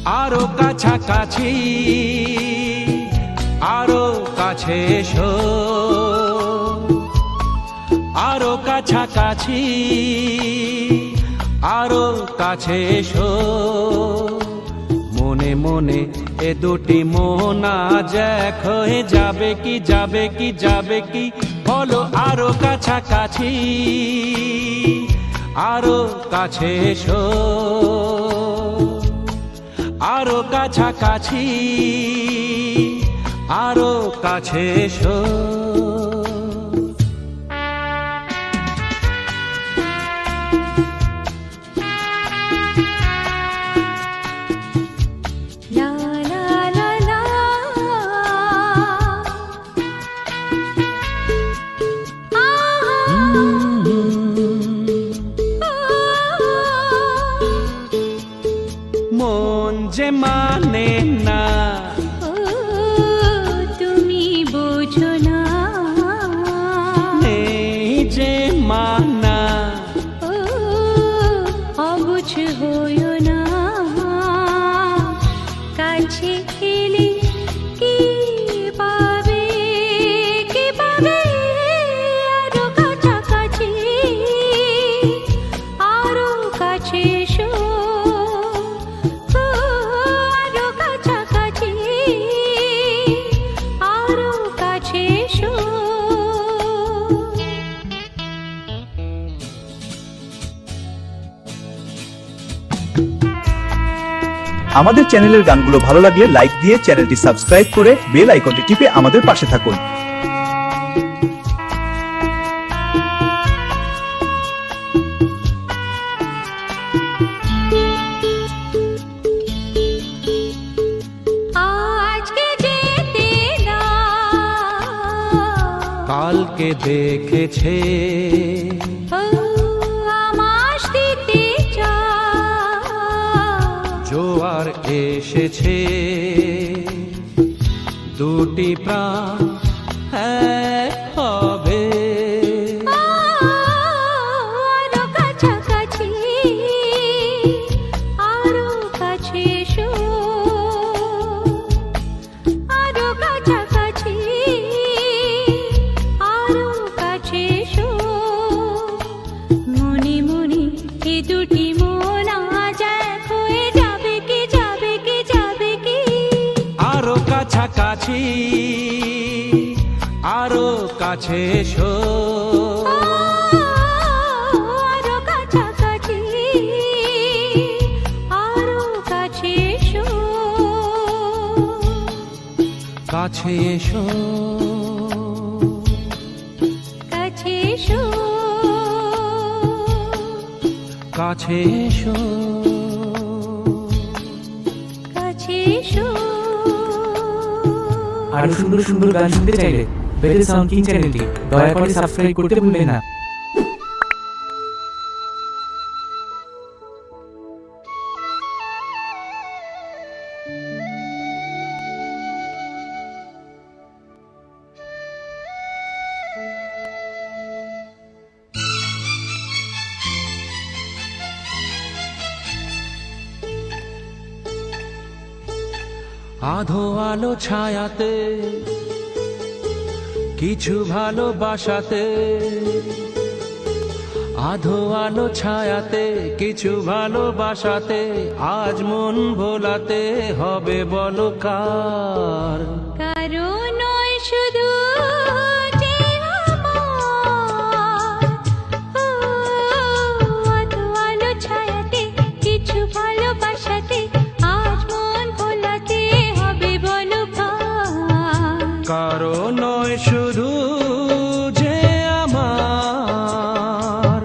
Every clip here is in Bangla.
আরো কাছাকাছি, আরো কাছে এসো, আরো কাছাকাছি, আরো কাছে এসো। মনে মনে এ দুটি মন আজ এক হয়ে যাবে কি, যাবে কি, যাবে কি, বলো আরো কাছাকাছি, আরো কাছে এসো, আরো কাছাকাছি, আরো কাছে এসো। মন যে মানে না, তুমি বোঝো না, নেই যে মানা, অবুঝ হইও না। কাছে এলে কি পাবে, কি পাবে, আরো কাছাকাছি, আরো কাছে এসো, আরো কাছাকাছি, আরো কাছে এসো। আমাদের চ্যানেলের গানগুলো ভালো লাগলে লাইক দিয়ে চ্যানেলটি সাবস্ক্রাইব করে বেল আইকনটি টিপে আমাদের পাশে থাকুন। আজকে যেতে না, কালকে দেখেছে, ও আমাস দিতে চাও, জোয়ার এসেছে, দুটি প্রাণ এক হবে, আরো কাছাকাছি, আরো কাছে এসো, আরো কাছাকাছি, আরো কাছে এসো। মনে মনে এ দুটি মন আজ এক হয়ে যাবে কি, যাবে কি, যাবে কি, আরো কাছাকাছি, আরো কাছে এসো, আরো কাছাকাছি, আরো কাছে এসো, কাছে এসো, কাছে এসো, কাছে এসো। কাছে এসো। আরো সুন্দর সুন্দর গান শুনতে চাইলে বেল সাউন্ড কিং চ্যানেলটি দয়া করে সাবস্ক্রাইব করতে ভুলবেন না। আধো আলো ছায়াতে কিছু ভালোবাসাতে, আধো আলো ছায়াতে কিছু ভালোবাসাতে, আজ মন ভোলাতে হবে বলো কার। কারণ নয় শুধু যে আমার, ও আধো আলো ছায়াতে কিছু ভালোবাসাতে, আজ মন ভোলাতে হবে বলো কার। কারো নয় শুধু যে আমার,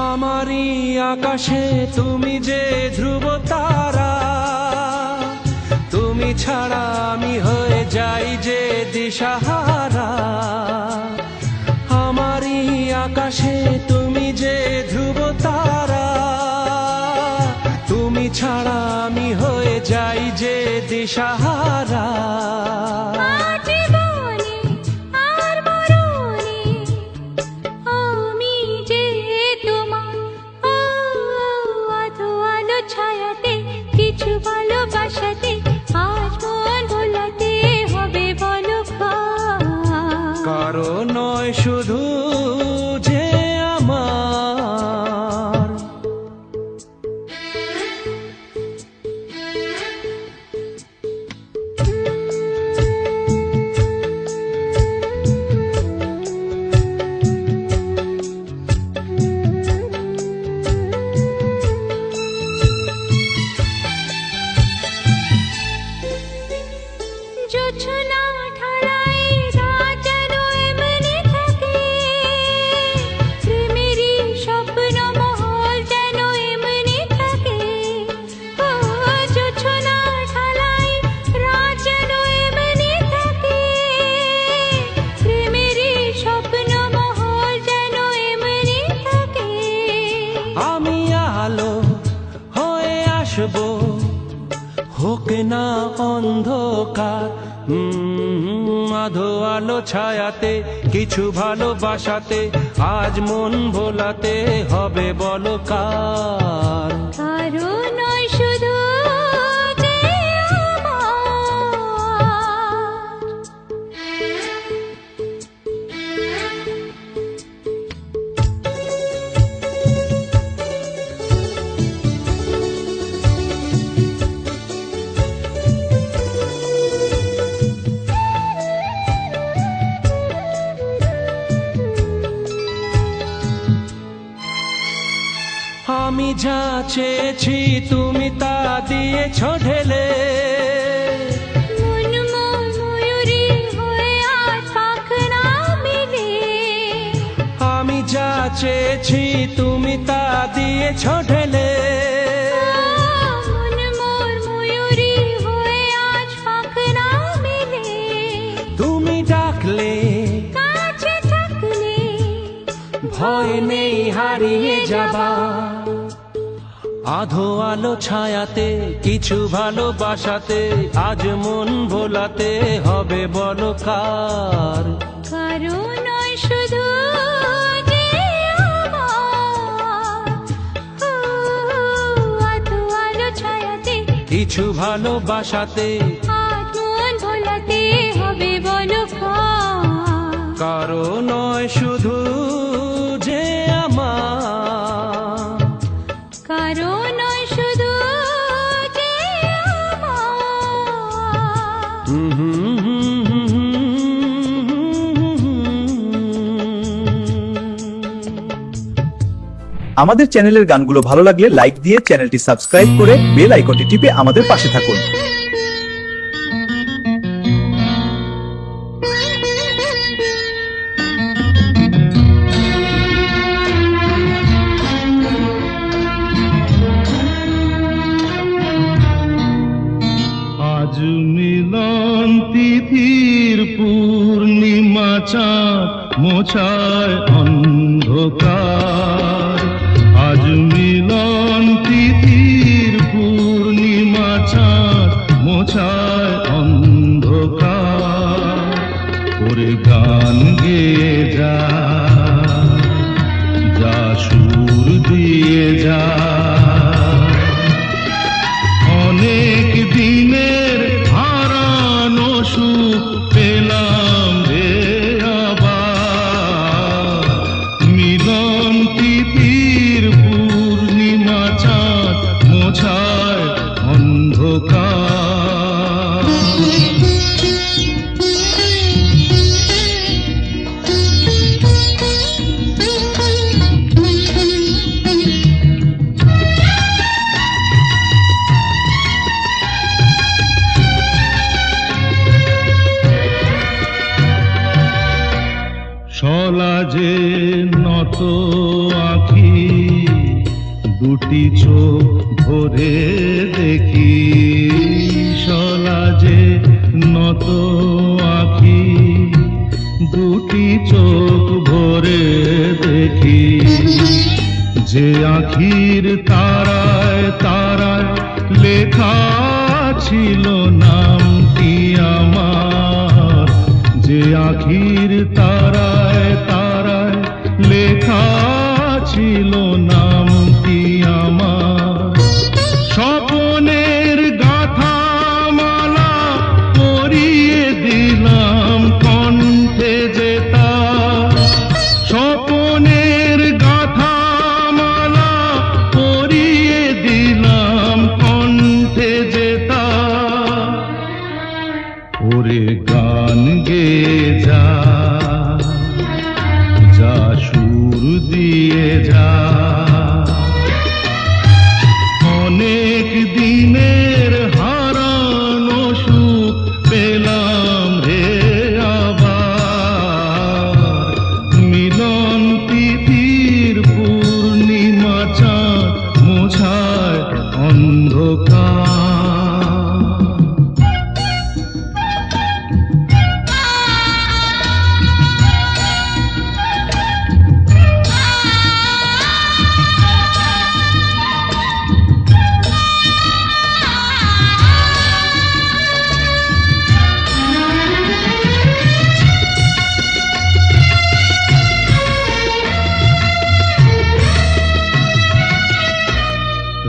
আমারই আকাশে তুমি যে ধ্রুব তারা, তুমি ছাড়া আমি হয়ে যাই যে দিশাহারা। আকাশে তুমি যে ধ্রুব তারা, তুমি ছাড়া আমি হয়ে যাই যে দিশাহারা। আর জীবনে আর মরণে আমি যে তোমার, ও আধো আলো ছায়াতে কিছু ভালোবাসাতে আজ মন ভোলাতে হবে বলো কার। কারো নয় শুধু যে আমার। জোছনা ঢালাই রাত যেন এমনি থাকে, প্রেমেরই স্বপ্ন মহল যেন এমনি থাকে। ও জোছনা ঢালাই রাত যেন এমনি থাকে, প্রেমেরই স্বপ্ন মহল যেন এমনি থাকে। আমি আলো হয়ে আসবো, হোক না অন্ধকার। আধো আলো ছায়াতে কিছু ভালোবাসাতে আজ মন ভোলাতে হবে বলো কার। কারো নয় শুধু যে আমার। আমি যা চেয়েছি তুমি তা দিয়েছ ঢেলে, মন ময়ূরী হয়ে আজ পাখনা মেলে। আমি যা চেয়েছি তুমি তা দিয়েছ ঢেলে। মন ময়ূরী হয়ে আজ পাখনা মেলে। তুমি ডাকলে কাছে থাকলে ভয় নেই হারিয়ে যাবা। আধো আলো ছায়াতে কিছু ভালোবাসাতে আজ মন ভোলাতে হবে বলো কার। কারো নয় শুধু যে আমার। ও আধো আলো ছায়াতে কিছু ভালোবাসাতে আজ মন ভোলাতে হবে বলো কার। কারো নয় শুধু যে আমার। কারো নয় শুধু যে আমার। আমাদের চ্যানেলের গানগুলো ভালো লাগলে লাইক দিয়ে চ্যানেলটি সাবস্ক্রাইব করে বেল আইকনটি টিপে আমাদের পাশে থাকুন। আজ মিলন তিথির পূর্ণিমা চাঁদ মোছায় অন্ধকার। আজ মিলন তিথির পূর্ণিমা চাঁদ মোছায় অন্ধকার। ওরে গান গেয়ে যা, যা সুর দিয়ে যা। অনেক দিনের হারানো সুখ পেলাম রে আবার। মিলন তিথির পূর্ণিমা চাঁদ মোছায় অন্ধকার। সলাজে নত আঁখি দুটি চোখ ভরে দেখি। সলাজে নত আঁখি দুটি চোখ ভরে দেখি। যে আখির তারায় তারায় লেখা ছিল নামটি আমার, যে আখির তারায় তারায় লেখা ছিল নামটি আমার। স্বপনের গাথা মালা পরিয়ে দিলাম কণ্ঠে যেতা, স্বপনের গাথা মালা পরিয়ে দিলাম কণ্ঠে যেতা। ওরে গান গেয়ে যা, যা সুর দিয়ে যা, অনেক দিনের হারানো সুখ পেলাম রে আবার। মিলন তিথির পূর্ণিমা চাঁদ মোছায় অন্ধকার।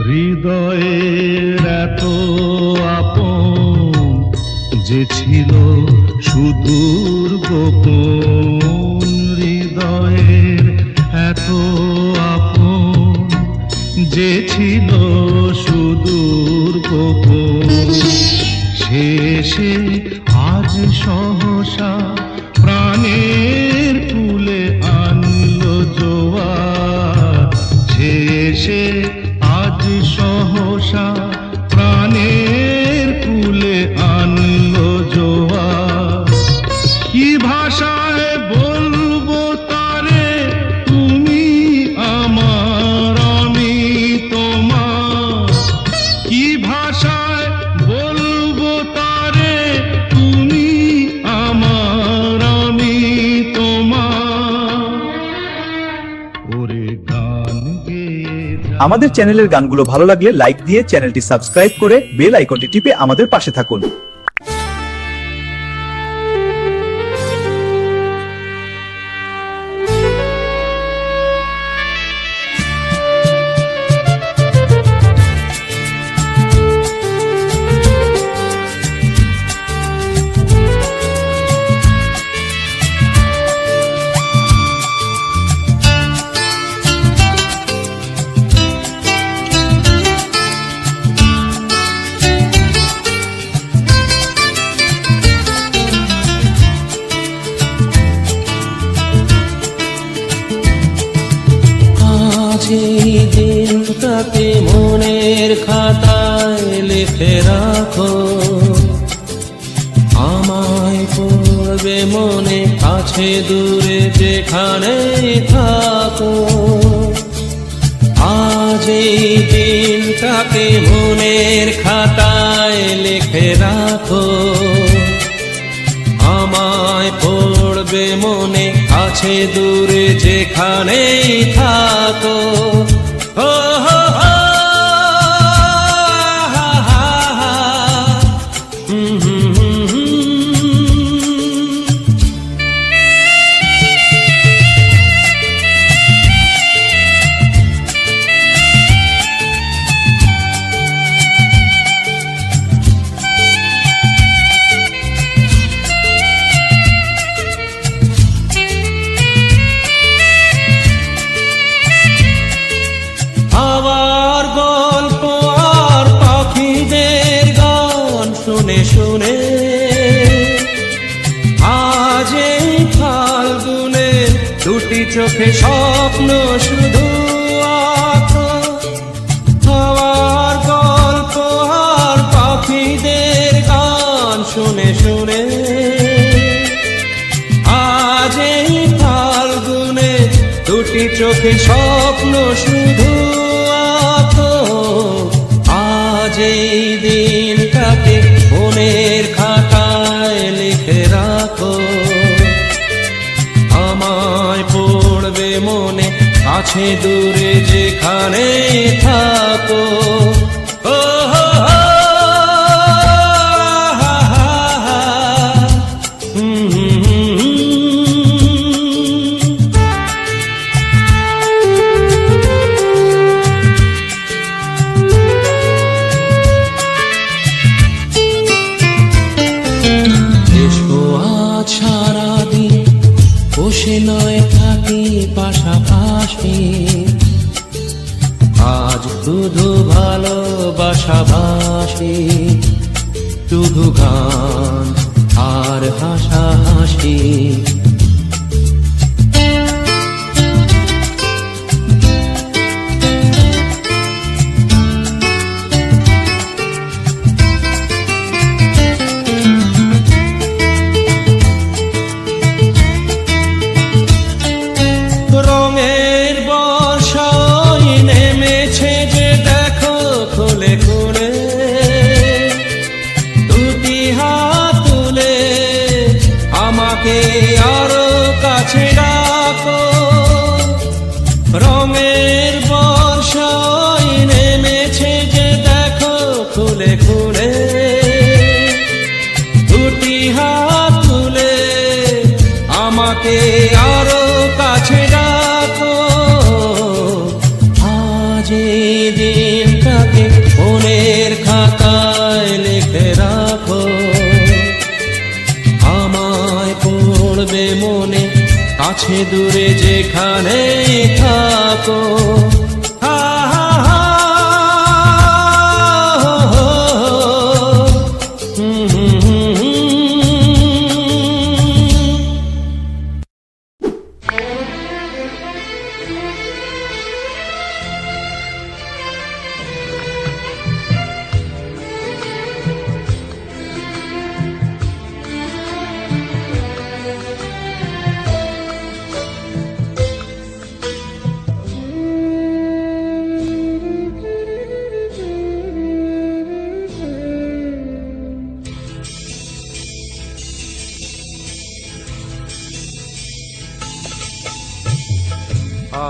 হৃদয়ের এত আপন যে ছিল সুদূর গোপন, হৃদয়ের এত আপন যে ছিল সুদূর গোপন, শেষে আজ সহসা প্রাণের কুলে আনলো জোয়ার। শেষে আজ সহসা প্রাণের কুলে আনলো জোয়ার। কি ভাষায় বলবো তারে তুমি আমার আমি তোমার, কি ভাষায় বলবো তারে তুমি আমার আমি তোমার। ওরে গান গেয়ে আমাদের চ্যানেলের গানগুলো ভালো লাগলে লাইক দিয়ে চ্যানেলটি সাবস্ক্রাইব করে বেল আইকনটি টিপে আমাদের পাশে থাকুন। এই দিনটাকে মনের খাতায় লিখে রাখো, আমায় পড়বে মনে কাছে দূরে যেখানে থাকো। আজ এই দিনটাকে মনের খাতায় লিখে রাখো, আমায় পড়বে মনে কাছে দূরে যেখানেই থাকো। ও হো হো, হা হা হা, হুম হুম হুম হুম। শুনে শুনে আজ এই ফাল্গুনে দুটি চোখে স্বপ্ন শুধু আঁকো। আমার গল্প আর পাখিদের গান শুনে শুনে আজ এই ফাল্গুনে দুটি চোখে স্বপ্ন শুধু আঁকো। আজ এই দিনটাকে মনের খাতায় লিখে রাখো, আমায় পড়বে মনে কাছে দূরে যেখানে থাকো। ও হো হো, হা হা হা, হুম হুম হুম। এসো আজ সারাদিন বসে নয় থাকি পাশাপাশি, আজ শুধু ভালোবাসাবাসি, শুধু গান আর হাসাহাসি। রঙের বর্ষায় নেমেছে যে দেখো খুলে খুলে, দুটি হাত তুলে আমাকে আরো কাছে ডাকো। রঙের বর্ষায় নেমেছে যে দেখো খুলে খুলে, দুটি হাত তুলে আমাকে আরো কাছে ডাকো। আজ এই দিনটাকে মনের খাতায় লিখে রাখো, আমায় পড়বে মনে কাছে দূরে যেখানে থাকো। হা হা হা, হো হো, হুম হুম হুম হুম।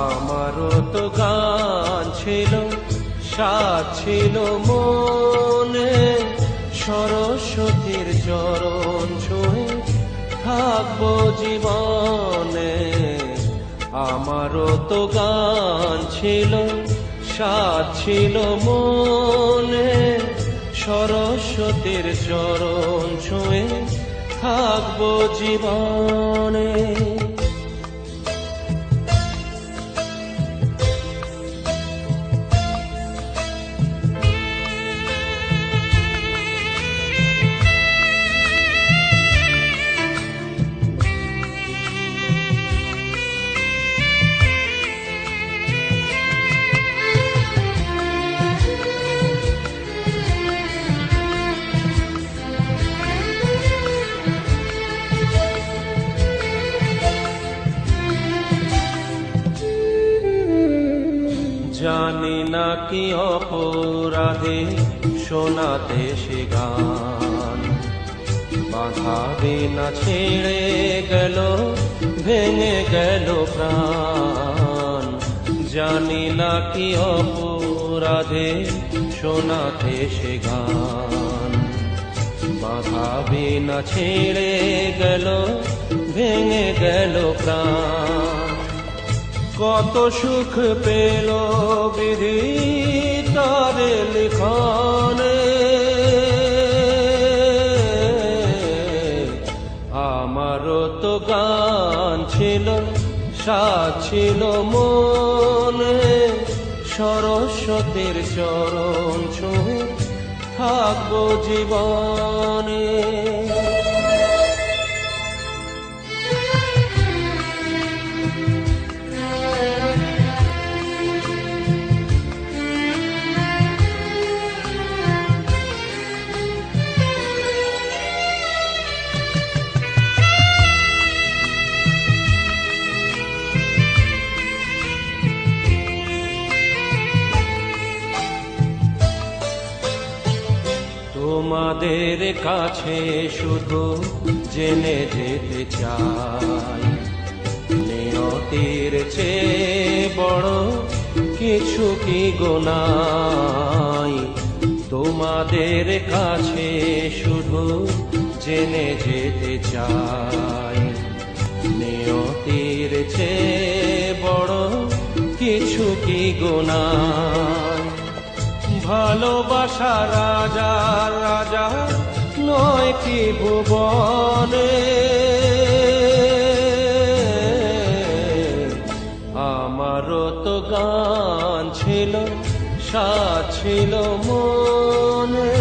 আমারও তো গান ছিল, সাথ ছিল মনে, সরস্বতীর চরণ ছুঁয়ে থাকবো জীবনে। আমারও তো গান ছিল, সাথ ছিল মনে, সরস্বতীর চরণ ছুঁয়ে থাকবো জীবনে। জানি না কি অপরাধে শোনাতে সে গান, বাধা বিনা ছেড়ে গেল, ভেঙে গেল প্রাণ। জানি না কি অপরাধে শোনাতে সে গান, বাধা বিনা ছেড়ে গেল, ভেঙে গেল প্রাণ। কত সুখ পেল বিধি তার লিখনে, আমারও তো গান ছিল, সাথ ছিল মনে, সরস্বতীর চরণ ছুঁয়ে থাকবো জীবনে। তোমাদের কাছে শুধু জেনে যেতে চাই, নিয়তির চেয়ে বড় কিছু কি গোনাই তোমাদের কাছে শুধু জেনে যেতে চাই নিয়তির চেয়ে বড় কিছু কি গোনাই ভালোবাসা রাজা রাজা নয় কি ভুবনে আমারও তো গান ছিল সাথ ছিল মনে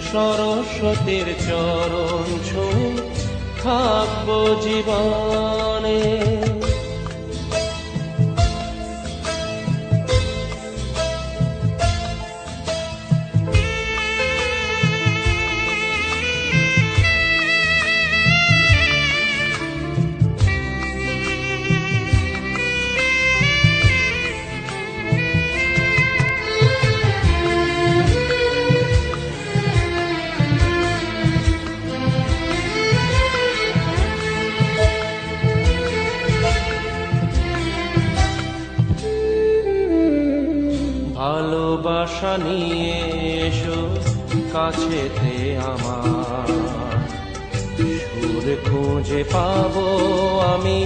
সরস্বতীর চরণ ছুঁয়ে থাকবো জীবনে ভালোবাসা নিয়ে এসো কাছেতে আমার সুর খুঁজে পাবো আমি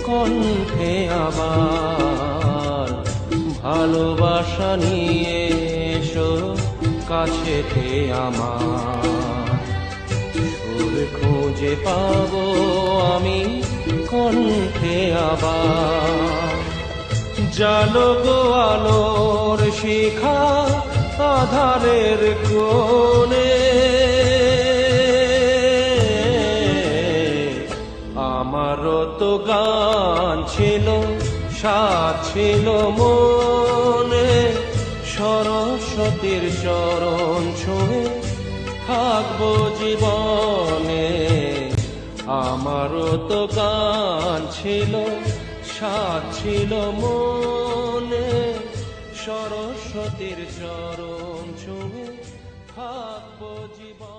কণ্ঠে আবার ভালোবাসা নিয়ে এসো কাছেতে আমার সুর খুঁজে পাবো আমি কণ্ঠে আবার জালো গো আলোর শিখা আধারের কোণে আমারও তো গান ছিল সাথ ছিল মনে সরস্বতীর চরণ ছুঁয়ে থাকবো জীবনে আমারও তো গান ছিল সাথ ছিল মনে সরস্বতীর চরণ ছুঁয়ে থাকবো জীবন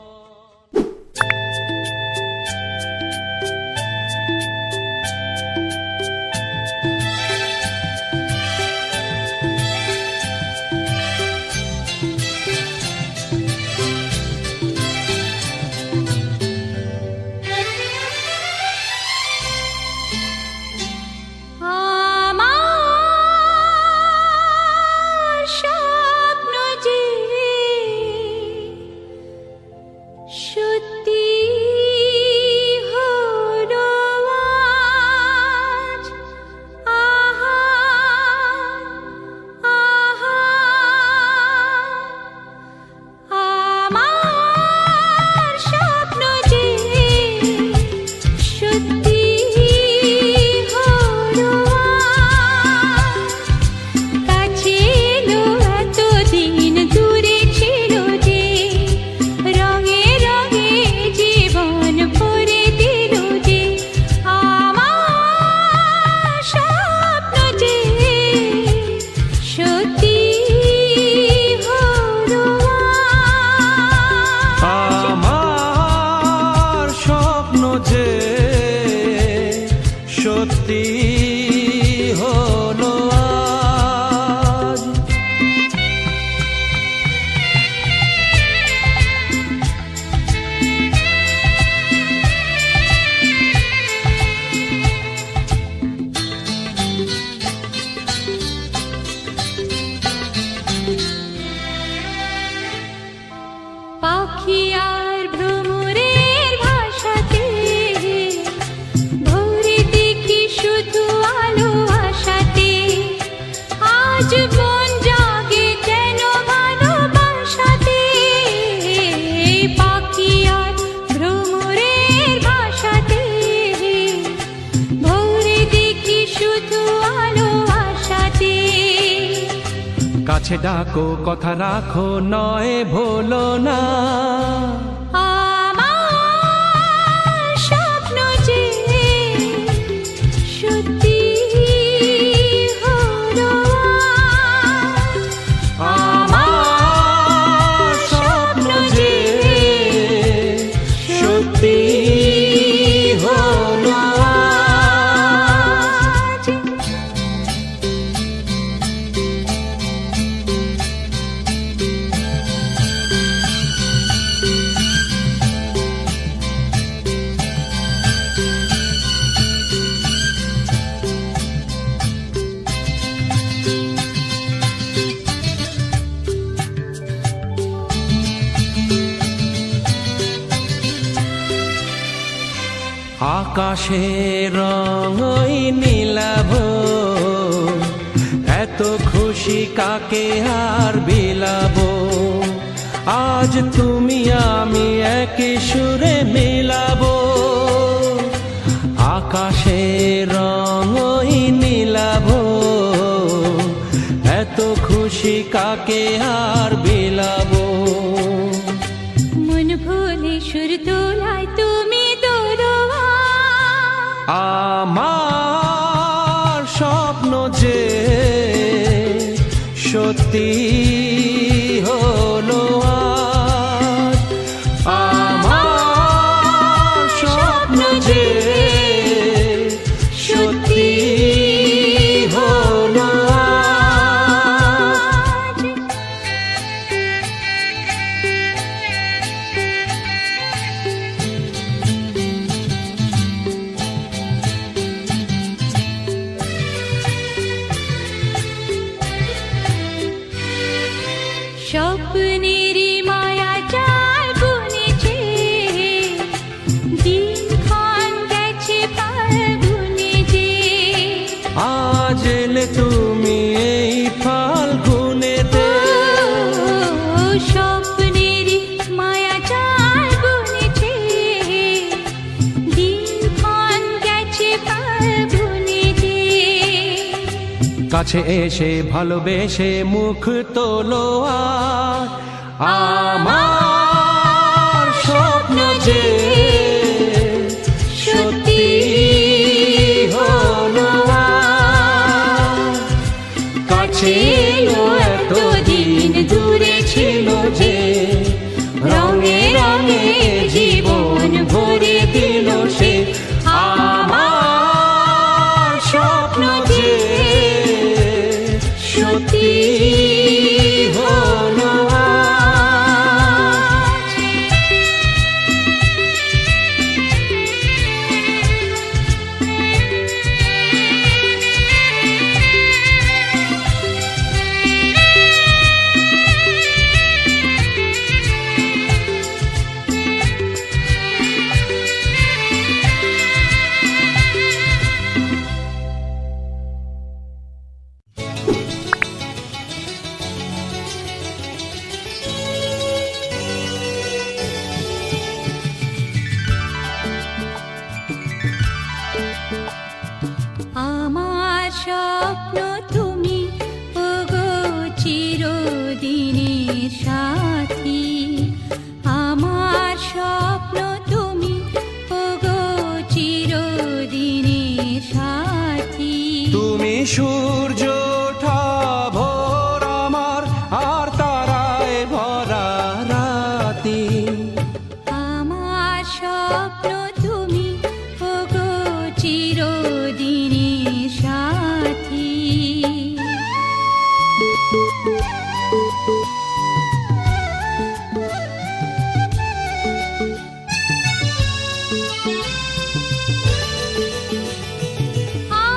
সত্যি হলো আজ পাখি আর ভ্রমরের ভাষাতে ভোরে দেখি শুধু আলো আশাতে আজ মন জাগে কেন ভালোবাসাতে পাখি আর ভ্রমরের ভাষাতে ভোরে দেখি শুধু আলো আশাতে কাছে ডাকো কথা রাখো নয় ভোলো না আমার স্বপ্ন যে সত্যি হলো আমার স্বপ্ন যে সত্যি হলো আজ। আকাশের রং ওই নীলাভ, এত খুশি কাকে আর বিলাবো। আজ তুমি আমি একই সুরে মিলাবো। আকাশের রং ওই নীলাভ, এত খুশি কাকে আর বিলাবো। মন ভুলে সুর তোলায় তুমি দোরোয়া, আমার স্বপ্ন যে সত্যি হলো আজ। আমার স্বপ্ন যে সত্যি হলো আজ। স্বপ্নেরই মায়া জাল বুনেছে, দিনক্ষণ গেছে ফাল্গুনে যে। আজ এলে তুমি এই ফাল্গুনেতে, ও স্বপ্নেরই মায়া জাল বুনেছে, দিনক্ষণ গেছে ফাল্গুনে যে। কাছে এসে ভালোবেসে মুখ তোলো আর। আমার স্বপ্ন যে সত্যি হলো আজ। কাছে এলো এতদিন দূরে ছিল যে, রঙে রঙে জীবন ভরে দিল সে। আমার স্বপ্ন যে সত্যি হলো আজ। আমার স্বপ্ন তুমি ওগো চিরদিনের সাথী। আমার স্বপ্ন তুমি ওগো চিরদিনের সাথী। তুমি সূর্য ওঠা ভোর আমার, আর তারায় ভরা রাতি। আমার স্বপ্ন তুমি ওগো চিরদিনের সাথী।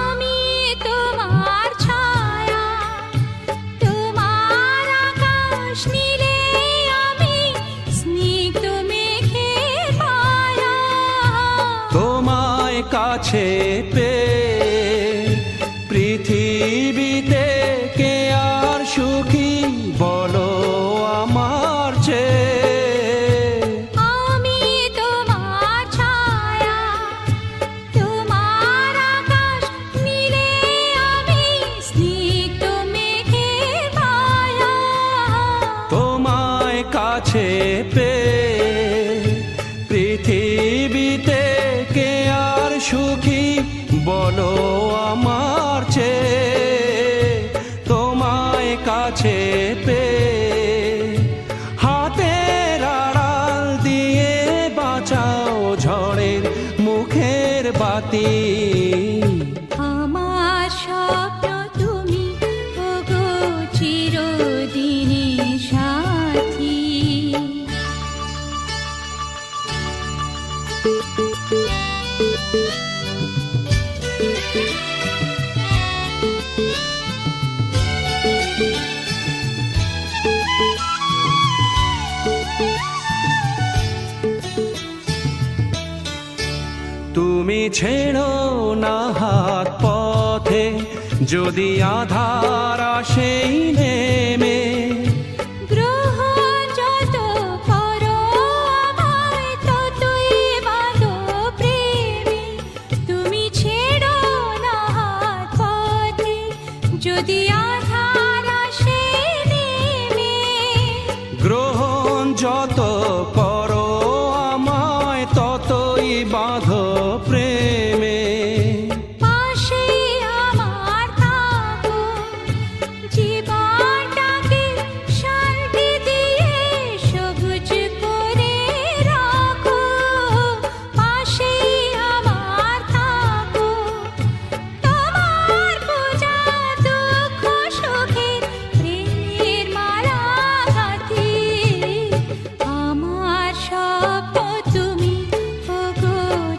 আমি তোমার ছায়া, তোমার আকাশ নীলে আমি স্নিগ্ধ মেঘের মায়া। তোমায় কাছে পেয়ে পৃথিবীতে কে আর সুখী বলো আমার চেয়ে। আমি তোমার ছায়া, তোমার আকাশ নীলে আমি স্নিগ্ধ মেঘের মায়া। তোমায় কাছে পেয়ে পৃথিবীতে কে আর সুখী বলো আমার চেয়ে। তোমায় কাছে পেয়ে হাতের আড়াল দিয়ে বাঁচাও ঝড়ের মুখের বাতি। আমার স্বপ্ন তুমি ওগো চিরদিনের সাথী। তুমি তুমি ছেড়ো না হাত পথে, যদি আধার আসেই নেমে। গ্রহণ যত করো আমায় ততই বাঁধো প্রেমে। তুমি ছেড়ো না হাত পথে, যদি আধার আসে নেমে। গ্রহণ যত করো আমায় ততই বাঁধো প্রেমে। পাশে আমার থাকো, জীবনটাকে শান্তি দিয়ে সবুজ করে রাখো। পাশে আমার থাকো, তোমার পূজা দুঃখ সুখের প্রেমের মালা গাঁথি। আমার স্বপ্ন তুমি ওগো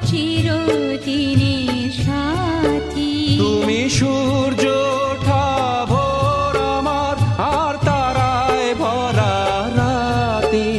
চিরদিনের সাথী। তুমি সূর্য ওঠা ভোর আমার, আর তারায় ভরা রাতি।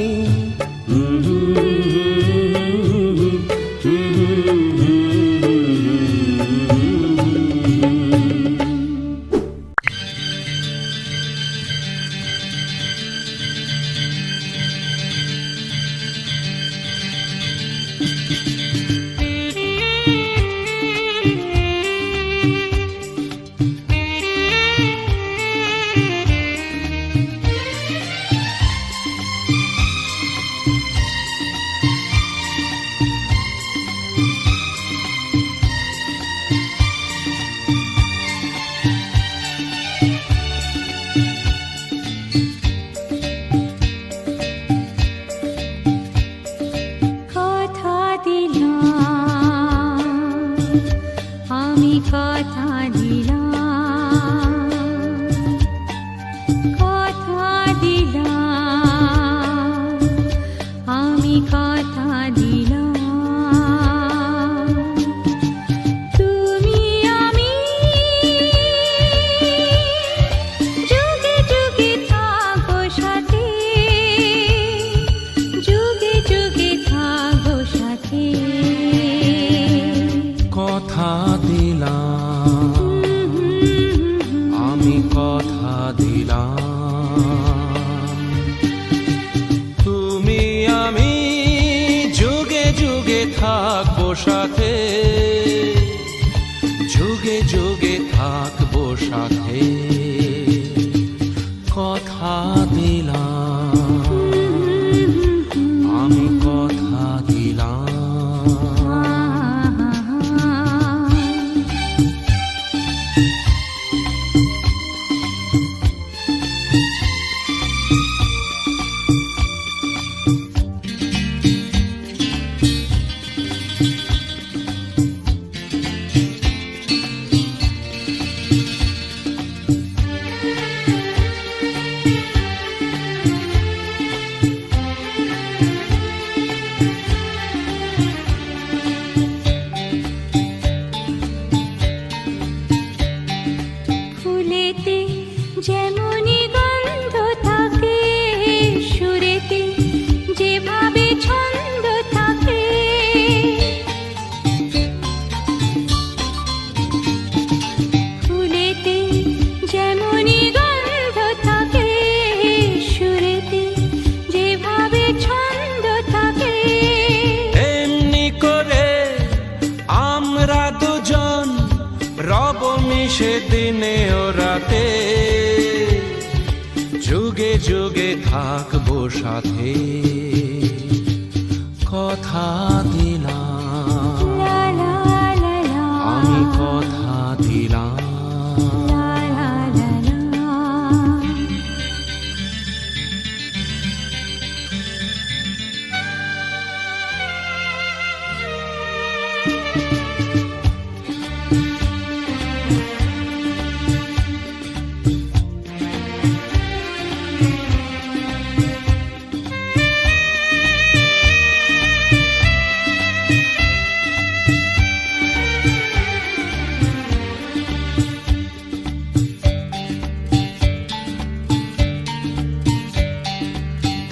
কথা দিলাম, আমি কথা দিলাম। কথা দিলাম, আমি কথা দিলাম। তুমি আমি যুগে যুগে থাকো সাথে, যুগে যুগে থাকো সাথে। কথা দিলাম, আমি কথা দিলাম। তুমি আমি যুগে যুগে থাকবো সাথে, যুগে যুগে থাকবো সাথে। কথা দিলাম, আমি কথা দিলাম। ফুলেতে যেমনি গন্ধ থাকে, সুরেতে যেভাবে ছন্দ থাকে। ফুলেতে যেমনি গন্ধ থাকে, সুরেতে যেভাবে ছন্দ থাকে। এমনি করে আমরা দুজন রব মিশে দিনে ও রাতে, যুগে যুগে থাকবো সাথে। কথা দিলাম, লা লা লা লা, আমি কথা দিলাম। লা লা লা লা।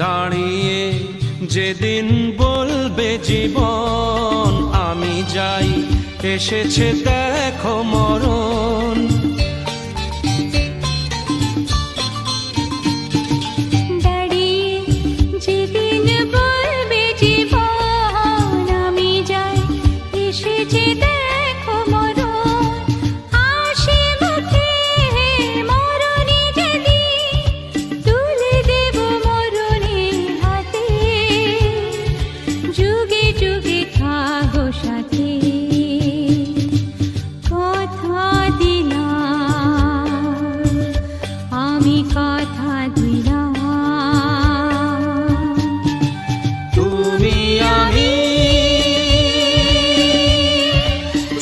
দাঁড়িয়ে যেদিন বলবে জীবন আমি যাই, এসেছে দেখো মরণ। দাঁড়িয়ে যেদিন বলবে জীবন আমি যাই, এসেছে দেখো মরণ। হাসি মুখে মরণে যেদিন তুলে দেব মরণের হাতে, যুগে যুগে থাকো সাথে। কথা দিলাম, আমি কথা দিলাম, তুমি আমি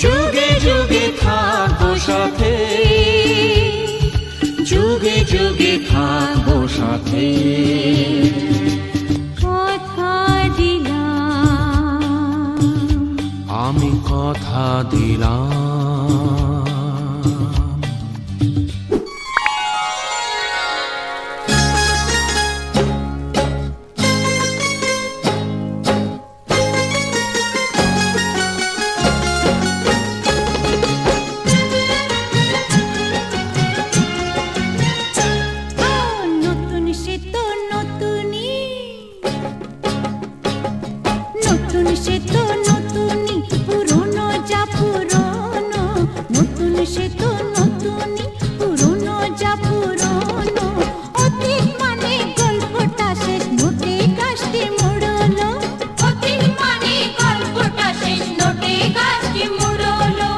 যুগে যুগে থাকবো সাথে, যুগে যুগে থাকবো সাথে। কথা দিলাম, আমি কথা দিলাম। নতুন সে তো নতুনই, নতুন সে তো নতুনই, পুরনো যা পুরনো। নতুন সে তো নতুনই, পুরনো যা পুরনো। অতীত মানে গল্পটা শেষ, নোটে গাছটি মুড়লো। অতীত মানে গল্পটা শেষ, নোটে গাছটি মুড়লো।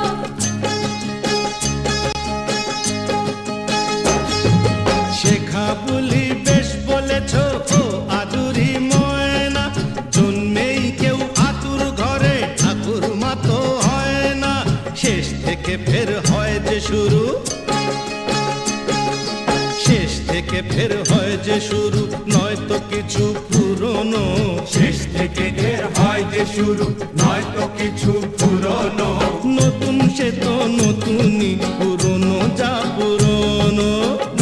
শেখা বলি বেশ বলেছ ও আদুরি ময়না, জন্মেই কেউ আতুর ঘরে ঠাকুর মাতো হয় না। শেষ থেকে ফের হয় যে শুরু, শেষ থেকে ফের হয় যে শুরু, নয়তো কিছু পুরনো। শেষ থেকে ফের হয় যে শুরু, নয়তো কিছু পুরনো। নতুন সে তো নতুনই, পুরনো যা পুরনো।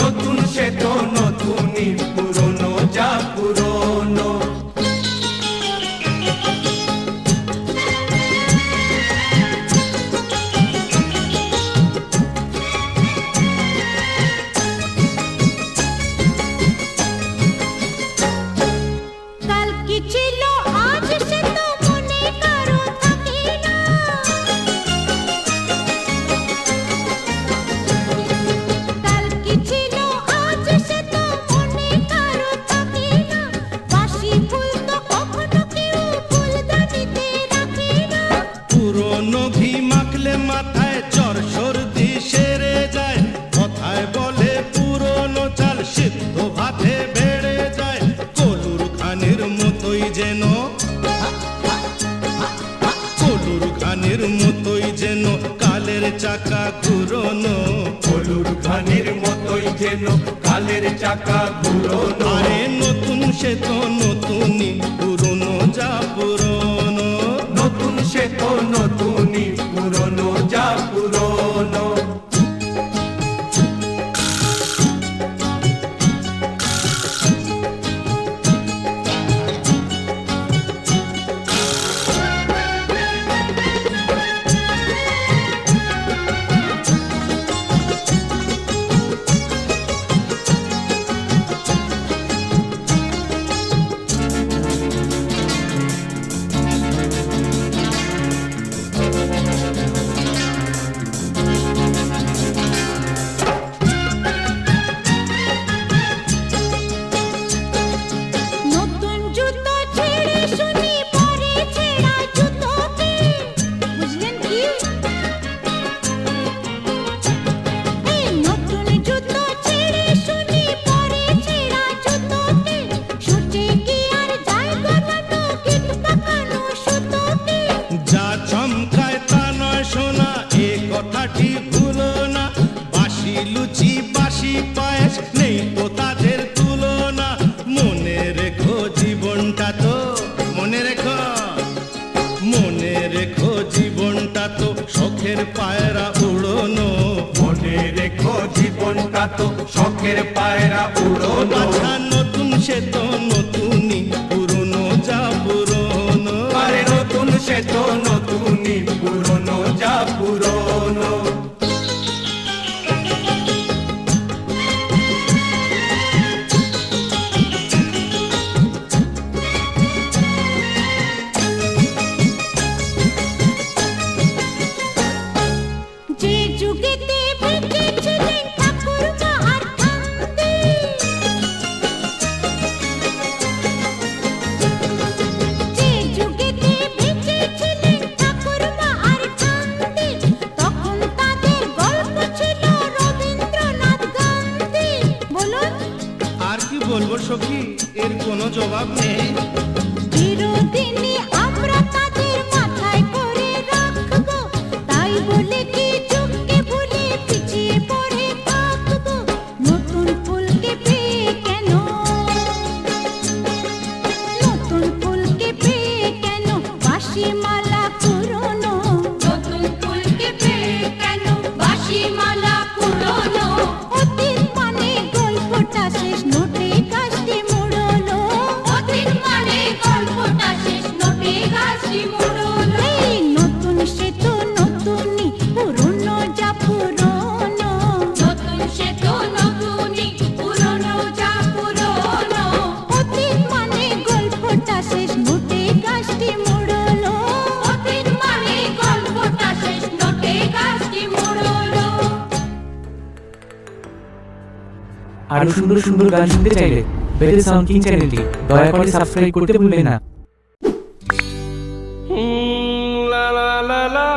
নতুন সে তো নতুনই, পুরনো যা পুরনো। কাল কি ছিল আজ সে তো মনে কারো থাকে না। কাল কি ছিল আজ সে তো মনে কারো থাকে না। বাসি ফুল তো কখনো কেউ ফুলদানিতে রাখে না। পুরনো ঘি মাখলে মাথায় জ্বর সর্দি সেরে যায়। কথায় বলে পুরনো চাল সিদ্ধ ভাতে বেড়ে যায়। কলুর খানির মতোই যেন, কলুর খানির মতোই যেন কালের চাকা ঘুরোনো। কলুর খানির মতোই যেন কালের চাকা ঘুরোনো। আরে নতুন সে তো নতুনই, পুরনো যা পুরনো। নতুন সে তো নতুনই, পুরনো যা পুরনো। নতুন জুতো ছেড়ে শুনি পরে ছেঁড়া জুতোকে। বুঝলেন কি? এই নতুন জুতো ছেড়ে শুনি পরে ছেঁড়া জুতোকে। সূচে কি আর যায় বানানো গিট পাকানো সুতোকে। যা চমকায় তা নয় শোনা, এ কথাটি ভুলো না। বাসি লুচি বাসি পায়েস নেই তো তাদের তুলনা। মনে রেখো জীবনটা তো, মনে রেখো, মনে রেখো জীবনটা তো শখের পায়রা উড়োনো। মনে রেখো জীবনটা তো শখের পায়রা উড়োনো। আচ্ছা নতুন সে তো নতুনই, পুরনো যা পুরনো। আরে নতুন সে তো নতুনই, যুগেতে বেঁচেছিলেন ঠাকুরমা আর কান্দে, যে যুগেতে বেঁচেছিলেন ঠাকুরমা আর কান্দে, তখন তাদের গল্প ছিল রবীন্দ্রনাথ গান্ধী। বলুন আর কি বলবো সখী, এর কোনো জবাব নেই। চিরদিনই আমরা তাদের মাথায় করে রাখবো, তাই বলে কি যুগকে ভুলে পিছিয়ে পড়ে থাকবো। নতুন ফুলকে পেয়ে কেন, নতুন ফুলকে পেয়ে কেন বাঁশি মালা পুরনো, নতুন ফুলকে পেয়ে কেন বাঁশি মালা পুরনো। অতীত মানে গল্পটা শেষ, নোটে কাশটি মুড়লো, অতীত মানে গল্পটা শেষ, নোটে কাশটি মুড়লো। এই নতুন সে তো নতুনই, পুরনো যা পুরনো, নতুন সে তো নতুনই, পুরনো যা পুরনো। অতীত মানে গল্পটা শেষ, নোটে কাশটি মুড়লো, অতীত মানে গল্পটা শেষ, নোটে কাশটি মুড়লো। আরো সুন্দর সুন্দর গান শুনতে চাইলে বেদের সাউন্ড কিং চ্যানেলটি দয়া করে সাবস্ক্রাইব করতে ভুলবেন না। লা লা লা লা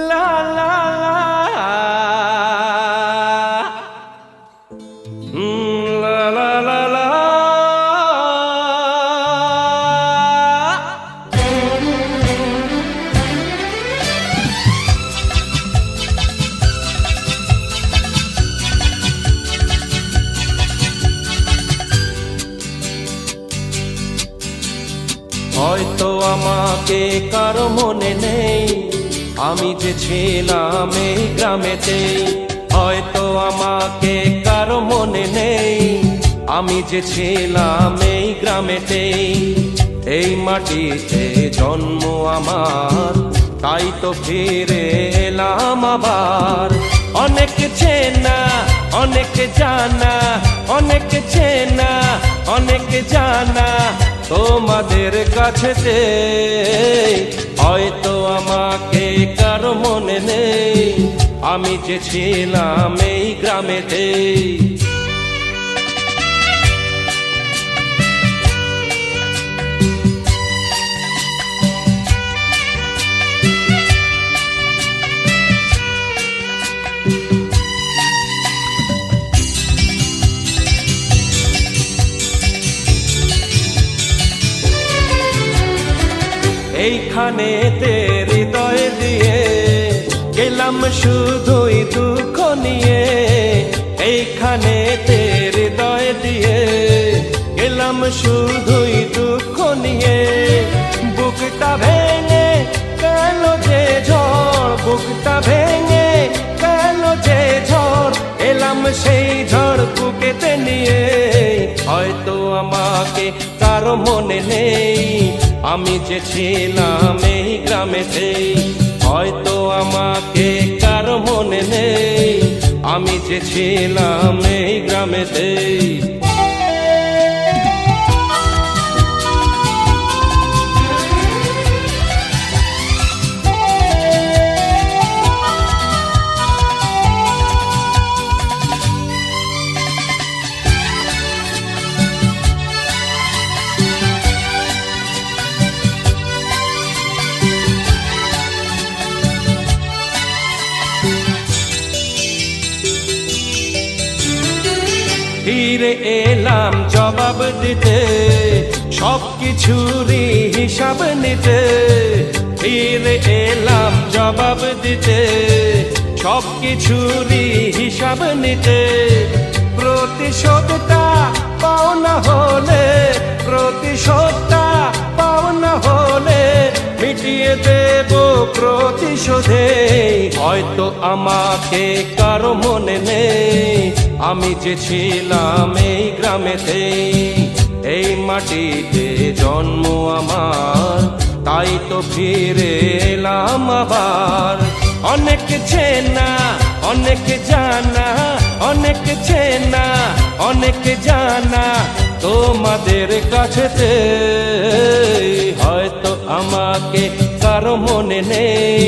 লা লা লা লা লা লা লা। হয়তো আমাকে কারো মনে নেই, আমি যে ছিলাম এই গ্রামেতে। হয়তো আমাকে কারো মনে নেই, আমি যে ছিলাম এই গ্রামেতে। এই মাটিতে জন্ম আমার, তাই তো ফিরে এলাম আবার। অনেক চেনা অনেক জানা, অনেক চেনা অনেক জানা তোমাদের কাছেতে। হয়তো আমাকে কারো মনে নেই, আমি যে ছিলাম এই গ্রামেতে। এইখানেতে হৃদয় দিয়ে গেলাম শুধুই দুঃখ নিয়ে। এইখানেতে হৃদয় দিয়ে গেলাম শুধুই দুঃখ নিয়ে। বুকটা ভেঙে গেল যে ঝড়, বুকটা ভেঙে গেল যে ঝড়, এলাম সেই ঝড় বুকেতে নিয়ে। হয়তো আমাকে কারো মনে নেই, আমি যে ছিলাম এই গ্রামেতে। হয়তো আমাকে কারো মনে নেই, আমি যে ছিলাম এই গ্রামেতে। ফিরে এলাম জবাব দিতে, সব কিছুরই হিসাব নিতে। ফিরে এলাম জবাব দিতে, সব কিছুরই হিসাব নিতে। প্রতিশোধটা পাওনা হলে, প্রতিশোধটা পাওনা হলে মিটিয়ে দেব প্রতিশোধে। হয়তো আমাকে কারো মনে নেই, আমি যে ছিলাম এই গ্রামেতে। এই মাটিতে জন্ম আমার, তাই তো ফিরে এলাম আবার। অনেক চেনা অনেক জানা, অনেক চেনা অনেক জানা তোমাদের কাছেতে। হয়তো আমাকে কারো মনে নেই,